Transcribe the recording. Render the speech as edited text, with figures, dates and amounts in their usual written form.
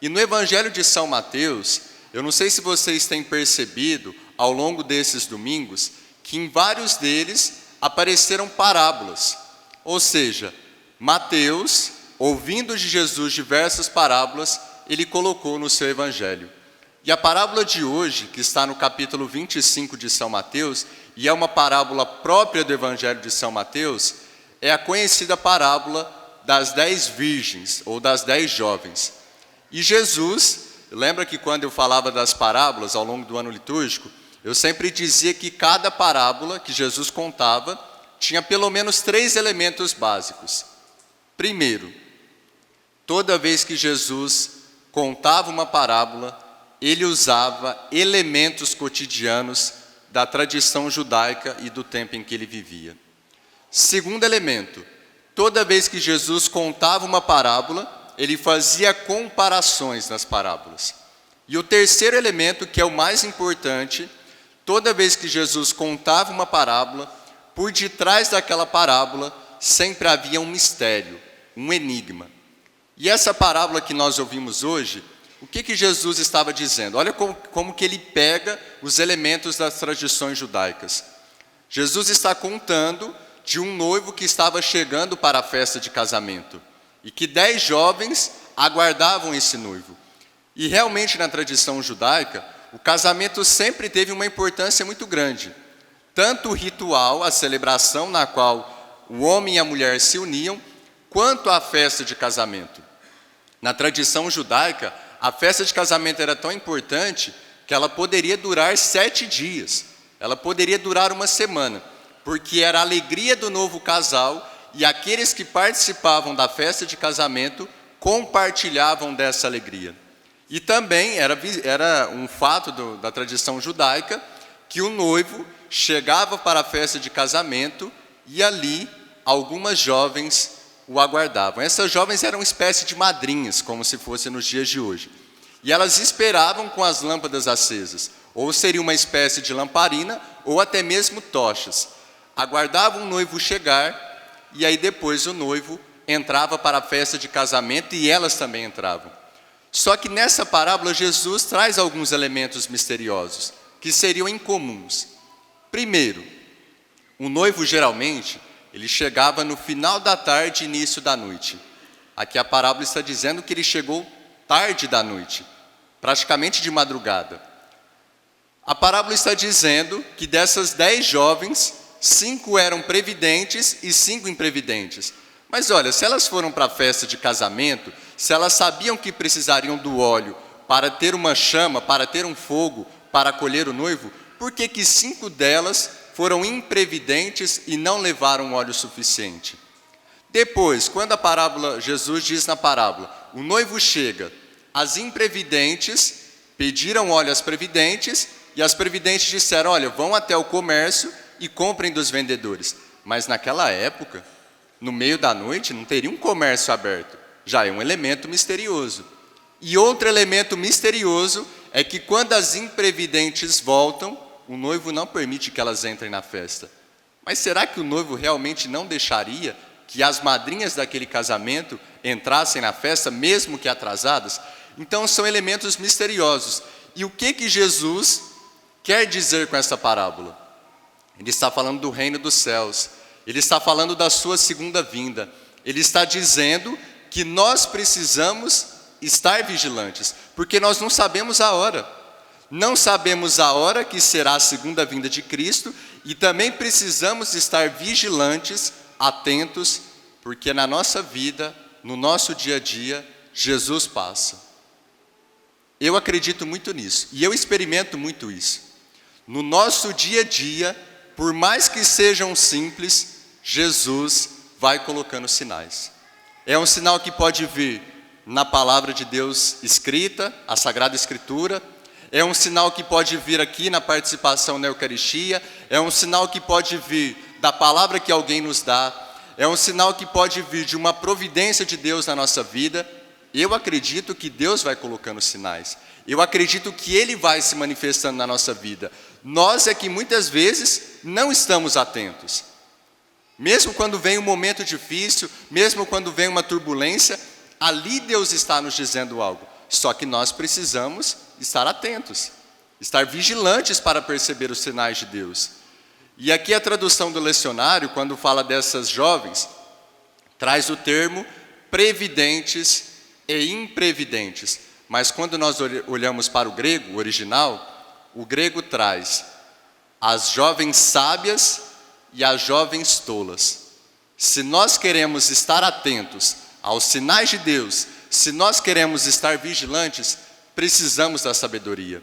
E no Evangelho de São Mateus, eu não sei se vocês têm percebido ao longo desses domingos, que em vários deles apareceram parábolas. Ou seja, Mateus, ouvindo de Jesus diversas parábolas, ele colocou no seu Evangelho. E a parábola de hoje, que está no capítulo 25 de São Mateus, e é uma parábola própria do Evangelho de São Mateus, é a conhecida parábola das 10 virgens, ou das 10 jovens. E Jesus, lembra que quando eu falava das parábolas ao longo do ano litúrgico, eu sempre dizia que cada parábola que Jesus contava tinha pelo menos 3 elementos básicos. Primeiro, toda vez que Jesus contava uma parábola, ele usava elementos cotidianos da tradição judaica e do tempo em que ele vivia. Segundo elemento, toda vez que Jesus contava uma parábola, ele fazia comparações nas parábolas. E o terceiro elemento, que é o mais importante, toda vez que Jesus contava uma parábola, por detrás daquela parábola sempre havia um mistério, um enigma. E essa parábola que nós ouvimos hoje, o que Jesus estava dizendo? Olha como que ele pega os elementos das tradições judaicas. Jesus está contando de um noivo que estava chegando para a festa de casamento e que 10 jovens aguardavam esse noivo. E realmente na tradição judaica, o casamento sempre teve uma importância muito grande. Tanto o ritual, a celebração na qual o homem e a mulher se uniam, quanto a festa de casamento. Na tradição judaica, a festa de casamento era tão importante que ela poderia durar 7 dias. Ela poderia durar uma semana, porque era a alegria do novo casal e aqueles que participavam da festa de casamento compartilhavam dessa alegria. E também era um fato da tradição judaica que o noivo chegava para a festa de casamento e ali algumas jovens o aguardavam. Essas jovens eram uma espécie de madrinhas, como se fosse nos dias de hoje. E elas esperavam com as lâmpadas acesas, ou seria uma espécie de lamparina, ou até mesmo tochas. Aguardavam o noivo chegar, e aí depois o noivo entrava para a festa de casamento e elas também entravam. Só que nessa parábola Jesus traz alguns elementos misteriosos, que seriam incomuns. Primeiro, o noivo geralmente, ele chegava no final da tarde e início da noite. Aqui a parábola está dizendo que ele chegou tarde da noite, praticamente de madrugada. A parábola está dizendo que dessas 10 jovens, 5 eram previdentes e 5 imprevidentes. Mas olha, se elas foram para a festa de casamento, se elas sabiam que precisariam do óleo para ter uma chama, para ter um fogo, para acolher o noivo, por que 5 delas foram imprevidentes e não levaram óleo suficiente? Depois, quando a parábola, Jesus diz na parábola, o noivo chega, as imprevidentes pediram óleo às previdentes e as previdentes disseram, olha, vão até o comércio e comprem dos vendedores. Mas naquela época, no meio da noite, não teria um comércio aberto. Já é um elemento misterioso. E outro elemento misterioso é que quando as imprevidentes voltam, o noivo não permite que elas entrem na festa. Mas será que o noivo realmente não deixaria que as madrinhas daquele casamento entrassem na festa, mesmo que atrasadas? Então são elementos misteriosos. E o que Jesus quer dizer com essa parábola? Ele está falando do reino dos céus. Ele está falando da sua segunda vinda. Ele está dizendo que nós precisamos estar vigilantes, porque nós não sabemos a hora. Não sabemos a hora que será a segunda vinda de Cristo e também precisamos estar vigilantes, atentos, porque na nossa vida, no nosso dia a dia, Jesus passa. Eu acredito muito nisso e eu experimento muito isso. No nosso dia a dia, por mais que sejam simples, Jesus vai colocando sinais. É um sinal que pode vir na palavra de Deus escrita, a Sagrada Escritura. É um sinal que pode vir aqui na participação na Eucaristia. É um sinal que pode vir da palavra que alguém nos dá. É um sinal que pode vir de uma providência de Deus na nossa vida. Eu acredito que Deus vai colocando sinais. Eu acredito que Ele vai se manifestando na nossa vida. Nós é que muitas vezes não estamos atentos. Mesmo quando vem um momento difícil, mesmo quando vem uma turbulência, ali Deus está nos dizendo algo. Só que nós precisamos estar atentos, estar vigilantes para perceber os sinais de Deus. E aqui a tradução do lecionário, quando fala dessas jovens, traz o termo previdentes e imprevidentes. Mas quando nós olhamos para o grego, o original, o grego traz as jovens sábias e as jovens tolas. Se nós queremos estar atentos aos sinais de Deus, se nós queremos estar vigilantes, precisamos da sabedoria.